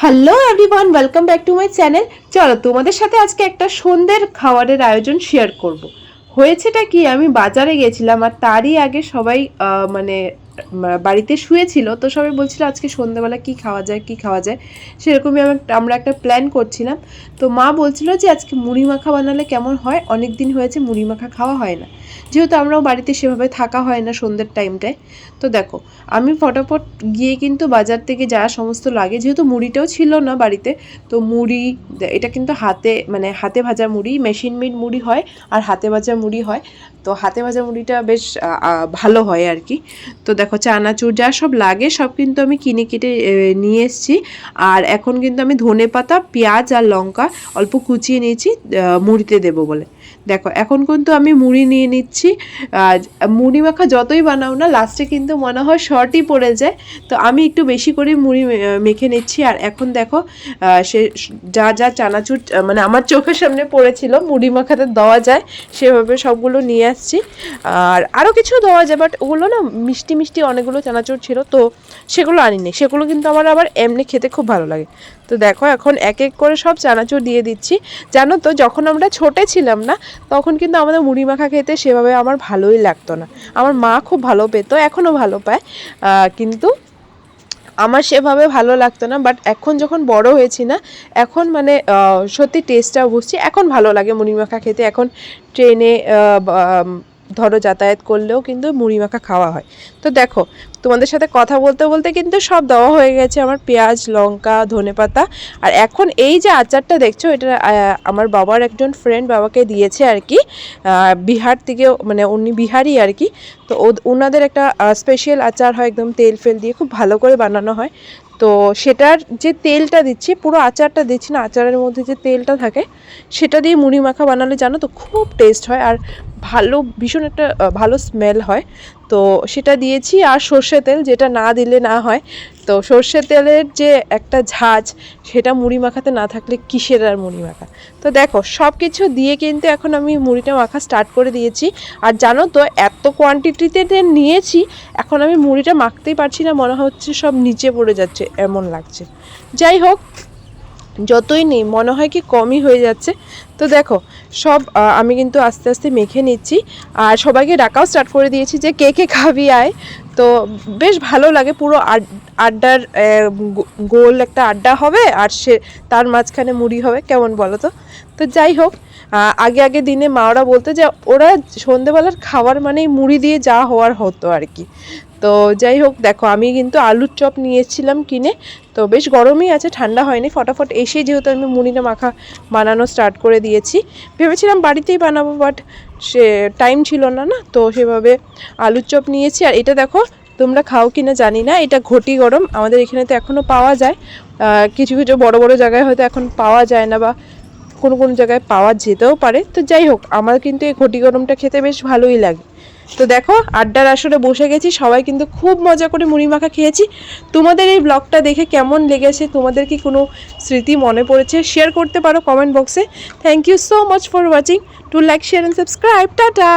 Hello everyone, welcome back to my channel. চলো তোমাদের সাথে আজকে একটা সন্ধ্যের খাবারের আয়োজন শেয়ার করব। হয়েছেটা কি, আমি বাজারে গেছিলাম আর তারই আগে সবাই মানে বাড়িতে শুয়েছিল, তো সবাই বলছিল আজকে সন্ধ্যেবেলা কি খাওয়া যায় কি খাওয়া যায়। সেরকমই আমরা একটা প্ল্যান করছিলাম। তো মা বলছিল যে আজকে মুড়ি মাখা বানালে কেমন হয়, অনেক দিন হয়েছে মুড়ি মাখা খাওয়া হয় না, যেহেতু আমরাও বাড়িতে সেভাবে থাকা হয় না সন্ধ্যের টাইমটায়। তো দেখো, আমি ফটাফট গিয়ে কিন্তু বাজার থেকে যা সমস্ত লাগে, যেহেতু মুড়িটাও ছিল না বাড়িতে, তো মুড়ি, এটা কিন্তু হাতে ভাজা মুড়ি, মেশিন মেড মুড়ি হয় আর হাতে ভাজা মুড়ি হয়। তো হাতে ভাজা মুড়িটা বেশ ভালো হয় আর কি। তো দেখো, চানাচুর যা সব লাগে সব কিন্তু আমি কিনে কেটে নিয়ে এসেছি। আর এখন কিন্তু আমি ধনেপাতা, পেঁয়াজ আর লঙ্কা অল্প কুচিয়ে নিয়েছি মুড়িতে দেবো বলে। দেখো, এখন কিন্তু আমি মুড়ি নিয়ে নিচ্ছি। মুড়ি মাখা যতই বানাও না, লাস্টে কিন্তু মনে হয় শর্টই পড়ে যায়। তো আমি একটু বেশি করে মুড়ি মেখে নিচ্ছি। আর এখন দেখো, সে যা যা চানাচুর মানে আমার চোখের সামনে পড়েছিল মুড়ি মাখাতে দেওয়া যায় সেভাবে সবগুলো নিয়ে আসছি। আর আরও কিছু দেওয়া যায়, বাট ওগুলো না মিষ্টি মিষ্টি অনেকগুলো চানাচুর ছিল, তো সেগুলো আনিনি। সেগুলো কিন্তু আমার আবার এমনি খেতে খুব ভালো লাগে। তো দেখো, এখন এক এক করে সব চানাচুর দিয়ে দিচ্ছি। জানো তো, যখন আমরা ছোটে ছিলাম না, তখন কিন্তু আমাদের মুড়ি মাখা খেতে সেভাবে আমার ভালোই লাগতো না। আমার মা খুব ভালো পেতো, এখনও ভালো পায়, কিন্তু আমার সেভাবে ভালো লাগতো না। বাট এখন যখন বড় হয়েছি না, এখন মানে সত্যি টেস্টটা বুঝছি, এখন ভালো লাগে মুড়ি মাখা খেতে। এখন ট্রেনে ধরো যাতায়াত করলেও কিন্তু মুড়ি মাখা খাওয়া হয়। তো দেখো, তোমাদের সাথে কথা বলতে বলতে কিন্তু সব দেওয়া হয়ে গেছে আমার, পেঁয়াজ, লঙ্কা, ধনেপাতা। আর এখন এই যে আচারটা দেখছো, এটা আমার বাবার একজন ফ্রেন্ড বাবাকে দিয়েছে আর কি, বিহার থেকে, মানে উনি বিহারি আর কি। তো ওনাদের একটা স্পেশাল আচার হয়, একদম তেল ফেল দিয়ে খুব ভালো করে বানানো হয়। তো সেটার যে তেলটা দিচ্ছি, পুরো আচারটা দিচ্ছি না, আচারের মধ্যে যে তেলটা থাকে সেটা দিয়ে মুড়ি মাখা বানালে জানো তো খুব টেস্ট হয়, আর ভালো, ভীষণ একটা ভালো স্মেল হয়। তো সেটা দিয়েছি। আর সর্ষে তেল, যেটা না দিলে না হয়। তো সর্ষে তেলের যে একটা ঝাঁজ, সেটা মুড়ি মাখাতে না থাকলে কিসের আর মুড়ি মাখা। তো দেখো, সব কিছু দিয়ে কিন্তু এখন আমি মুড়িটা মাখা স্টার্ট করে দিয়েছি। আর জানো তো, এত কোয়ান্টিটিতে নিয়েছি, এখন আমি মুড়িটা মাখতেই পারছি না, মনে হচ্ছে সব নিচে পড়ে যাচ্ছে এমন লাগছে। যাই হোক, যতই নেই মনে হয় কি কমই হয়ে যাচ্ছে। তো দেখো, সব আমি কিন্তু আস্তে আস্তে মেখে নিচ্ছি। আর সবাইকে ডাকাও স্টার্ট করে দিয়েছি যে কে কে খাবি আয়। তো বেশ ভালো লাগে, পুরো আড্ডার গোল একটা আড্ডা হবে, আর তার মাঝখানে মুড়ি হবে, কেমন বলো তো। তো যাই হোক, আগে আগে দিনে মাওরা বলতো যে ওরা সন্ধেবেলার খাবার মানেই মুড়ি দিয়ে যা হওয়ার হতো আর কি। তো যাই হোক, দেখো আমি কিন্তু আলুর চপ নিয়েছিলাম কিনে। তো বেশ গরমই আছে, ঠান্ডা হয়নি। ফটাফট এসে যেহেতু আমি মুড়িটা মাখা বানানো স্টার্ট করে দিয়েছি, ভেবেছিলাম বাড়িতেই বানাবো, বাট সে টাইম ছিল না, তো সেভাবে আলুর চপ নিয়েছি। আর এটা দেখো, তোমরা খাও কি না জানি না, এটা ঘটি গরম, আমাদের এখানে তো এখনও পাওয়া যায়। কিছু কিছু বড় বড় জায়গায় হয়তো এখন পাওয়া যায় না, বা কোনো কোনো জায়গায় পাওয়া যেতেও পারে। তো যাই হোক, আমার কিন্তু এই ঘটি গরমটা খেতে বেশ ভালোই লাগে। তো দেখো, আড্ডার আসরে বসে গেছি, সবাই কিন্তু খুব মজা করে মুড়ি মাখা খেয়েছি। তোমাদের এই ব্লগটা দেখে কেমন লেগেছে, তোমাদের কি কোনো স্মৃতি মনে পড়েছে, শেয়ার করতে পারো কমেন্ট বক্সে। Thank you so much for watching. To like, share and subscribe. Tata.